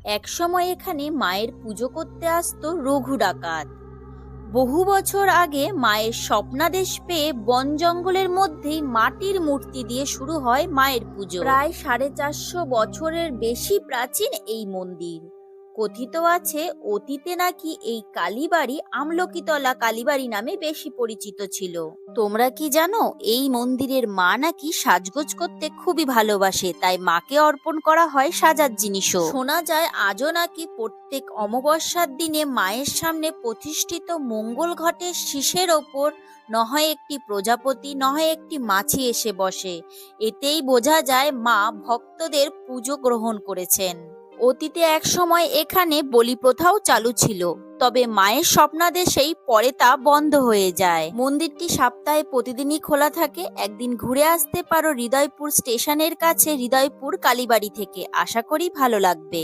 একসময় এখানে মায়ের পুজো করতে আসতো রঘু ডাকাত। বহু বছর আগে মায়ের স্বপ্নাদেশ পেয়ে বন জঙ্গলের মধ্যেই মাটির মূর্তি দিয়ে শুরু হয় মায়ের পুজো। প্রায় 450 বছরের বেশি প্রাচীন এই মন্দির। কথিত আছে অতীতে নাকি এই কালীবাড়ি আমলকিতলা কালীবাড়ি নামে বেশি পরিচিত ছিল। তোমরা কি জানো এই মন্দিরের মা নাকি সাজগোজ করতে খুবই ভালোবাসে, তাই মাকে অর্পণ করা হয় সাজার জিনিসও। শোনা যায় আজও নাকি প্রত্যেক অমাবস্যার দিনে মায়ের সামনে প্রতিষ্ঠিত মঙ্গল ঘটের শীষের ওপর নয় একটি প্রজাপতি নয় একটি মাছি এসে বসে। এতেই বোঝা যায় মা ভক্তদের পুজো গ্রহণ করেছেন। অতীতে এক সময় এখানে বলি প্রথাও চালু ছিল, তবে মায়ের স্বপ্নাদেশেই পরে তা বন্ধ হয়ে যায়। মন্দিরটি সপ্তাহে প্রতিদিনই খোলা থাকে। একদিন ঘুরে আসতে পারো হৃদয়পুর স্টেশনের কাছে হৃদয়পুর কালীবাড়ি থেকে। আশা করি ভালো লাগবে।